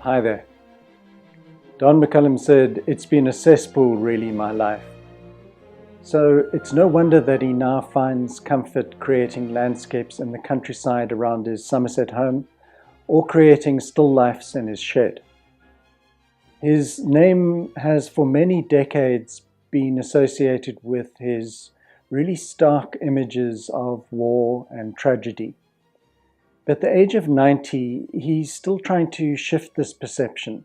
Hi there. Don McCullin said, "It's been a cesspool really, my life." So it's no wonder that he now finds comfort creating landscapes in the countryside around his Somerset home, or creating still lifes in his shed. His name has for many decades been associated with his really stark images of war and tragedy. But at the age of 90, he's still trying to shift this perception.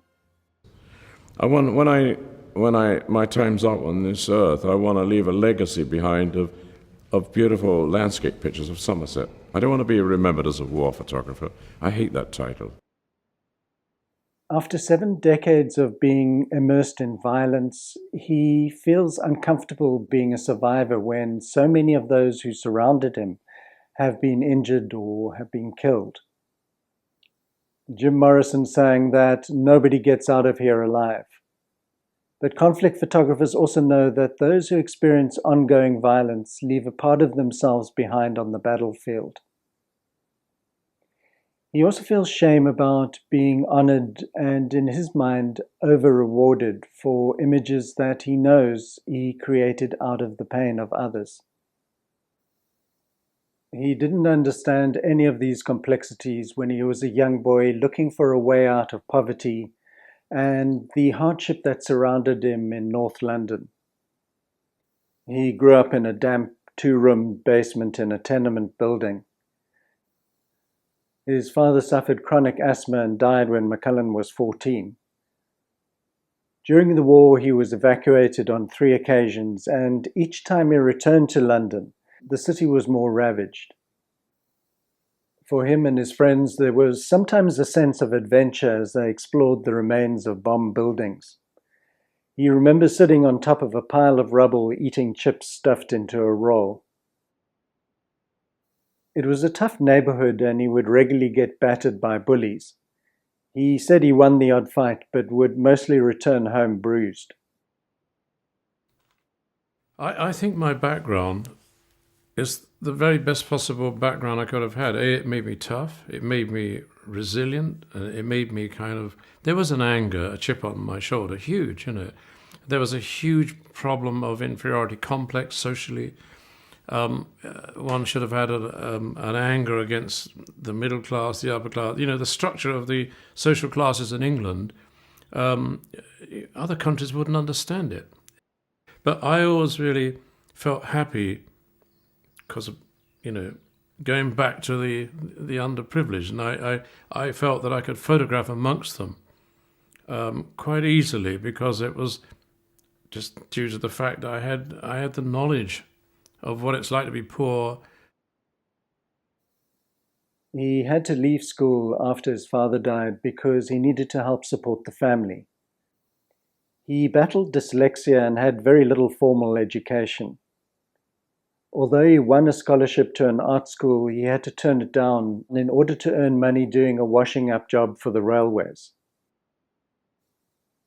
When my time's up on this earth, I want to leave a legacy behind of beautiful landscape pictures of Somerset. I don't want to be remembered as a war photographer. I hate that title. After 7 decades of being immersed in violence, he feels uncomfortable being a survivor when so many of those who surrounded him have been injured or have been killed. Jim Morrison sang that nobody gets out of here alive. But conflict photographers also know that those who experience ongoing violence leave a part of themselves behind on the battlefield. He also feels shame about being honored and, in his mind, over-rewarded for images that he knows he created out of the pain of others. He didn't understand any of these complexities when he was a young boy looking for a way out of poverty and the hardship that surrounded him in North London. He grew up in a damp 2-room basement in a tenement building. His father suffered chronic asthma and died when McCullin was 14. During the war, he was evacuated on 3 occasions, and each time he returned to London, the city was more ravaged. For him and his friends, there was sometimes a sense of adventure as they explored the remains of bombed buildings. He remembers sitting on top of a pile of rubble eating chips stuffed into a roll. It was a tough neighborhood and he would regularly get battered by bullies. He said he won the odd fight, but would mostly return home bruised. I think my background is the very best possible background I could have had. It made me tough, it made me resilient, it made me there was an anger, a chip on my shoulder, huge, There was a huge problem of inferiority complex socially. One should have had an anger against the middle class, the upper class, the structure of the social classes in England. Other countries wouldn't understand it. But I always really felt happy because of, going back to the underprivileged. And I felt that I could photograph amongst them quite easily because it was just due to the fact that I had the knowledge of what it's like to be poor. He had to leave school after his father died because he needed to help support the family. He battled dyslexia and had very little formal education. Although he won a scholarship to an art school, he had to turn it down in order to earn money doing a washing up job for the railways.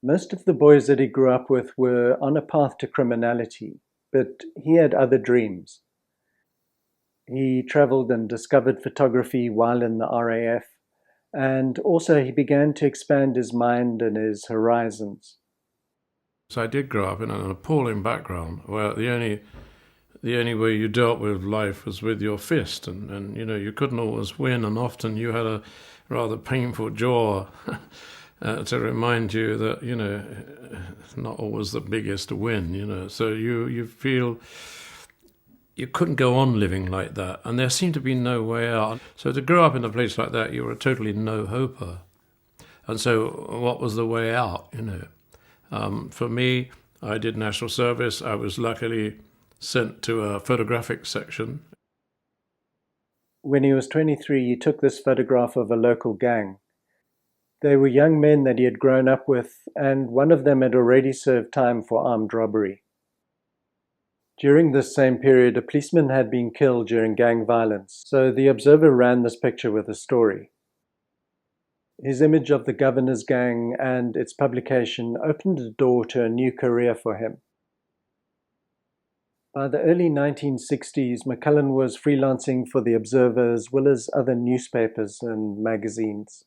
Most of the boys that he grew up with were on a path to criminality, but he had other dreams. He traveled and discovered photography while in the RAF, and also he began to expand his mind and his horizons. So I did grow up in an appalling background where the only way you dealt with life was with your fist, and you couldn't always win, and often you had a rather painful jaw to remind you that it's not always the biggest win. So you feel you couldn't go on living like that, and there seemed to be no way out. So to grow up in a place like that, you were a totally no-hoper. And so what was the way out, For me, I did national service. I was luckily sent to a photographic section. When he was 23, he took this photograph of a local gang. They were young men that he had grown up with, and one of them had already served time for armed robbery. During this same period, a policeman had been killed during gang violence, so the Observer ran this picture with a story. His image of the governor's gang and its publication opened the door to a new career for him. By the early 1960s, McCullin was freelancing for the Observer as well as other newspapers and magazines.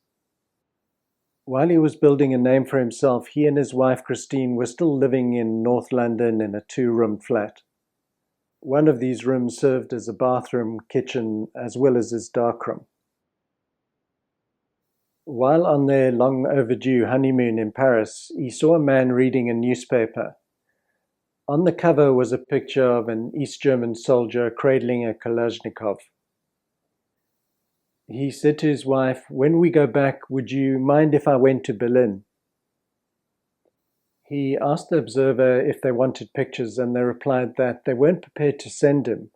While he was building a name for himself, he and his wife Christine were still living in North London in a 2-room flat. One of these rooms served as a bathroom, kitchen, as well as his darkroom. While on their long overdue honeymoon in Paris, he saw a man reading a newspaper. On the cover was a picture of an East German soldier cradling a Kalashnikov. He said to his wife, "When we go back, would you mind if I went to Berlin?" He asked the Observer if they wanted pictures, and they replied that they weren't prepared to send him,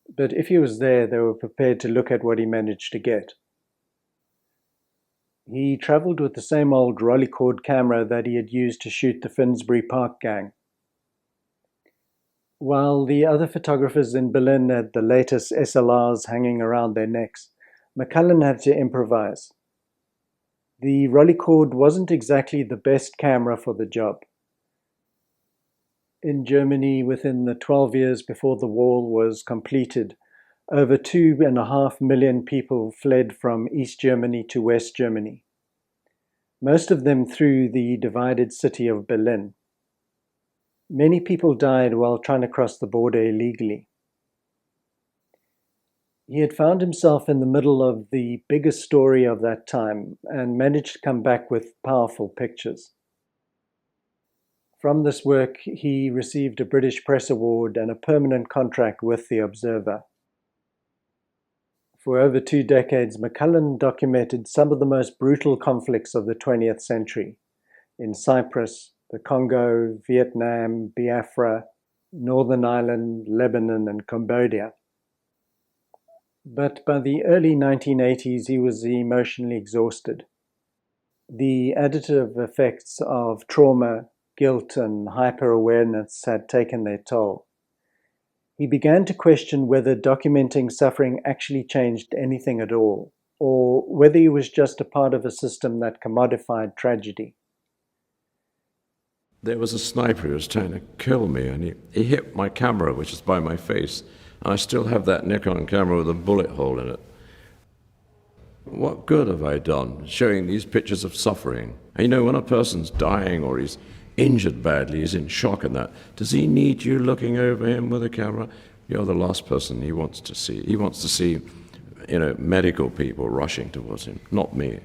but if he was there, they were prepared to look at what he managed to get. He travelled with the same old rollycord camera that he had used to shoot the Finsbury Park gang. While the other photographers in Berlin had the latest SLRs hanging around their necks, McCullin had to improvise. The rollycord wasn't exactly the best camera for the job. In Germany, within the 12 years before the wall was completed, over 2.5 million people fled from East Germany to West Germany, most of them through the divided city of Berlin. Many people died while trying to cross the border illegally. He had found himself in the middle of the biggest story of that time and managed to come back with powerful pictures. From this work, he received a British Press Award and a permanent contract with the Observer. For over 2 decades, McCullin documented some of the most brutal conflicts of the 20th century in Cyprus, the Congo, Vietnam, Biafra, Northern Ireland, Lebanon, and Cambodia. But by the early 1980s, he was emotionally exhausted. The additive effects of trauma, guilt, and hyper-awareness had taken their toll. He began to question whether documenting suffering actually changed anything at all, or whether he was just a part of a system that commodified tragedy. There was a sniper who was trying to kill me, and he hit my camera, which is by my face. I still have that Nikon camera with a bullet hole in it. What good have I done showing these pictures of suffering? And when a person's dying or he's injured badly, he's in shock and that, does he need you looking over him with a camera? You're the last person he wants to see. He wants to see, medical people rushing towards him, not me.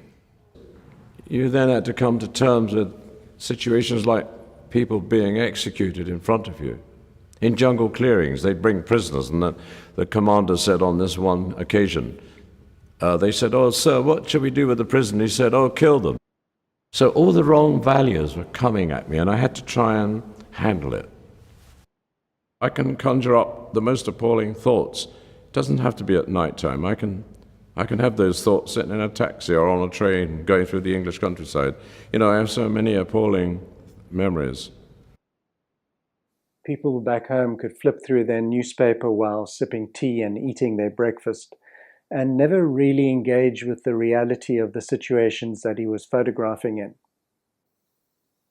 You then had to come to terms with situations like people being executed in front of you. In jungle clearings, they'd bring prisoners, and the commander said on this one occasion, they said, "Oh, sir, what shall we do with the prisoner?" He said, "Oh, kill them." So all the wrong values were coming at me, and I had to try and handle it. I can conjure up the most appalling thoughts. It doesn't have to be at night time. I can have those thoughts sitting in a taxi or on a train going through the English countryside. I have so many appalling memories. People back home could flip through their newspaper while sipping tea and eating their breakfast, and never really engage with the reality of the situations that he was photographing in.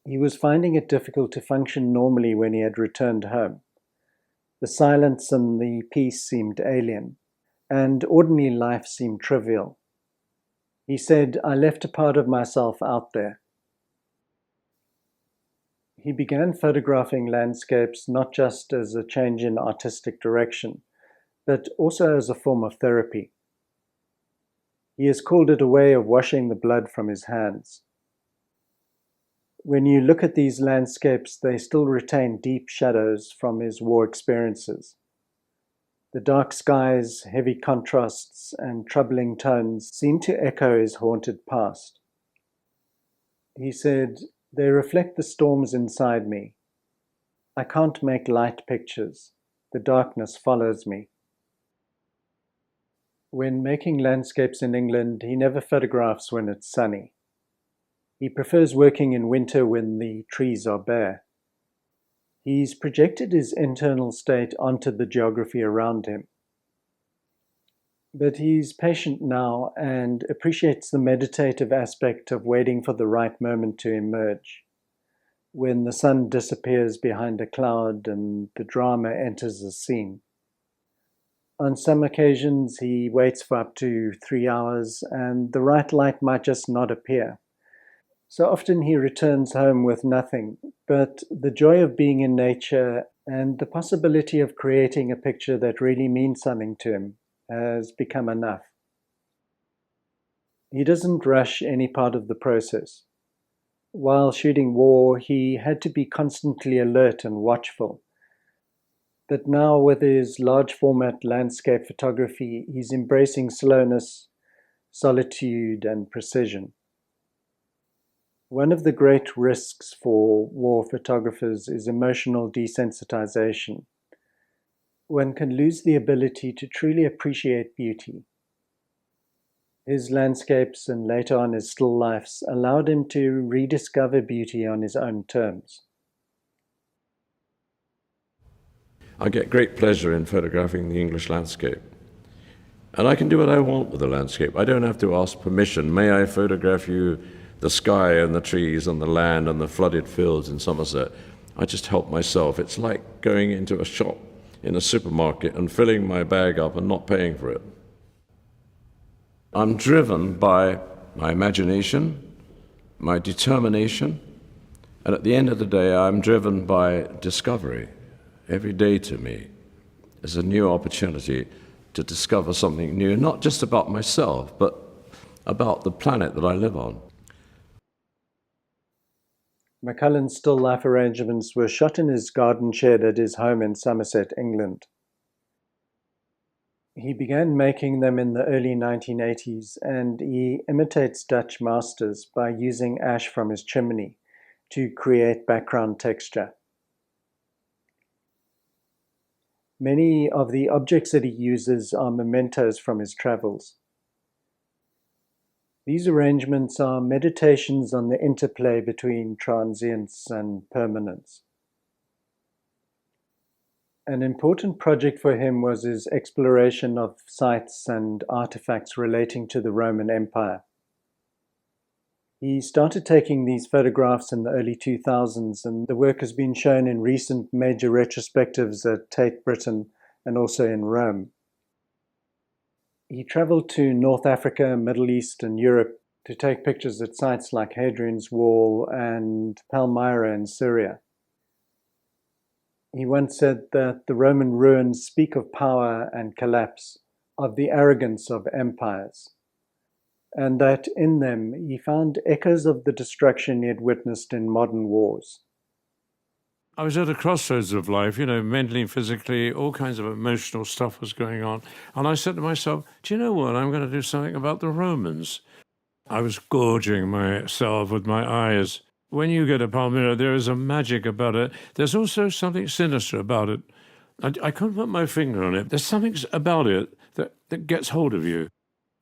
He was finding it difficult to function normally when he had returned home. The silence and the peace seemed alien, and ordinary life seemed trivial. He said, "I left a part of myself out there." He began photographing landscapes not just as a change in artistic direction, but also as a form of therapy. He has called it a way of washing the blood from his hands. When you look at these landscapes, they still retain deep shadows from his war experiences. The dark skies, heavy contrasts, and troubling tones seem to echo his haunted past. He said, "They reflect the storms inside me. I can't make light pictures. The darkness follows me." When making landscapes in England, he never photographs when it's sunny. He prefers working in winter when the trees are bare. He's projected his internal state onto the geography around him. But he's patient now and appreciates the meditative aspect of waiting for the right moment to emerge, when the sun disappears behind a cloud and the drama enters the scene. On some occasions, he waits for up to 3 hours, and the right light might just not appear. So often he returns home with nothing, but the joy of being in nature and the possibility of creating a picture that really means something to him has become enough. He doesn't rush any part of the process. While shooting war, he had to be constantly alert and watchful. But now, with his large format landscape photography, he's embracing slowness, solitude, and precision. One of the great risks for war photographers is emotional desensitization. One can lose the ability to truly appreciate beauty. His landscapes and later on his still lifes allowed him to rediscover beauty on his own terms. I get great pleasure in photographing the English landscape. And I can do what I want with the landscape. I don't have to ask permission. May I photograph you the sky and the trees and the land and the flooded fields in Somerset? I just help myself. It's like going into a shop in a supermarket and filling my bag up and not paying for it. I'm driven by my imagination, my determination, and at the end of the day, I'm driven by discovery. Every day to me is a new opportunity to discover something new, not just about myself, but about the planet that I live on. McCullin's still life arrangements were shot in his garden shed at his home in Somerset, England. He began making them in the early 1980s, and he imitates Dutch masters by using ash from his chimney to create background texture. Many of the objects that he uses are mementos from his travels. These arrangements are meditations on the interplay between transience and permanence. An important project for him was his exploration of sites and artifacts relating to the Roman Empire. He started taking these photographs in the early 2000s, and the work has been shown in recent major retrospectives at Tate Britain and also in Rome. He traveled to North Africa, Middle East, and Europe to take pictures at sites like Hadrian's Wall and Palmyra in Syria. He once said that the Roman ruins speak of power and collapse, of the arrogance of empires, and that in them he found echoes of the destruction he had witnessed in modern wars. I was at a crossroads of life, mentally and physically, all kinds of emotional stuff was going on. And I said to myself, do you know what? I'm going to do something about the Romans. I was gorging myself with my eyes. When you go to Palmyra, there is a magic about it. There's also something sinister about it. I couldn't put my finger on it. There's something about it that gets hold of you.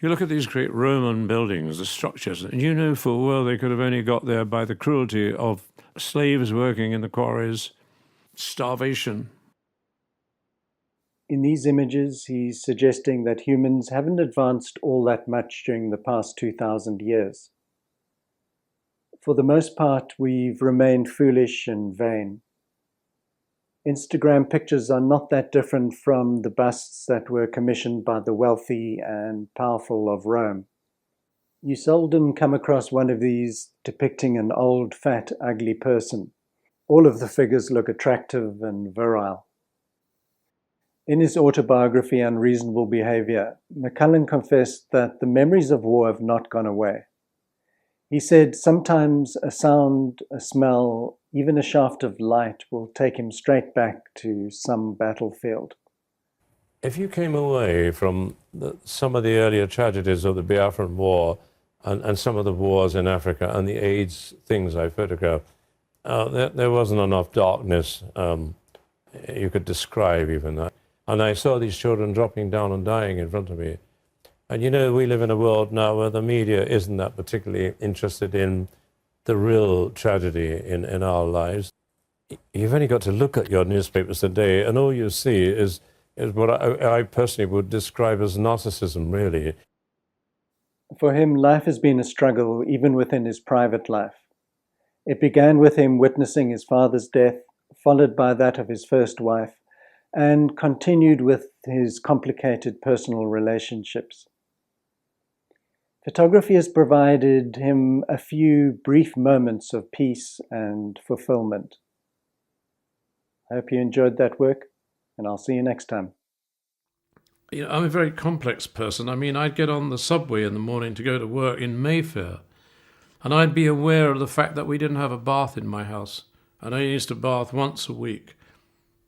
You look at these great Roman buildings, the structures, and you know full well they could have only got there by the cruelty of slaves working in the quarries, starvation. In these images, he's suggesting that humans haven't advanced all that much during the past 2,000 years. For the most part, we've remained foolish and vain. Instagram pictures are not that different from the busts that were commissioned by the wealthy and powerful of Rome. You seldom come across one of these depicting an old, fat, ugly person. All of the figures look attractive and virile. In his autobiography, Unreasonable Behavior, McCullin confessed that the memories of war have not gone away. He said sometimes a sound, a smell, even a shaft of light will take him straight back to some battlefield. If you came away from some of the earlier tragedies of the Biafran War and some of the wars in Africa and the AIDS things I photographed, there wasn't enough darkness you could describe even that. And I saw these children dropping down and dying in front of me. And we live in a world now where the media isn't that particularly interested in the real tragedy in our lives. You've only got to look at your newspapers today, and all you see is what I personally would describe as narcissism, really. For him, life has been a struggle even within his private life. It began with him witnessing his father's death, followed by that of his first wife, and continued with his complicated personal relationships. Photography has provided him a few brief moments of peace and fulfillment. I hope you enjoyed that work, and I'll see you next time. You know, I'm a very complex person. I mean, I'd get on the subway in the morning to go to work in Mayfair, and I'd be aware of the fact that we didn't have a bath in my house, and I used to bath once a week.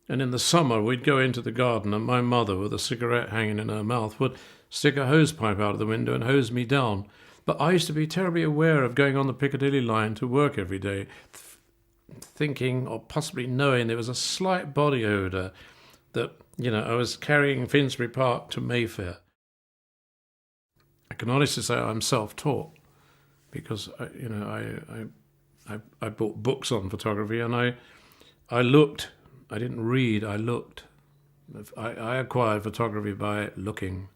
And in the summer, we'd go into the garden, and my mother, with a cigarette hanging in her mouth, would stick a hose pipe out of the window and hose me down. But I used to be terribly aware of going on the Piccadilly line to work every day, thinking or possibly knowing there was a slight body odour that, you know, I was carrying Finsbury Park to Mayfair. I can honestly say I'm self-taught because, I bought books on photography, and I looked. I didn't read, I looked. I acquired photography by looking.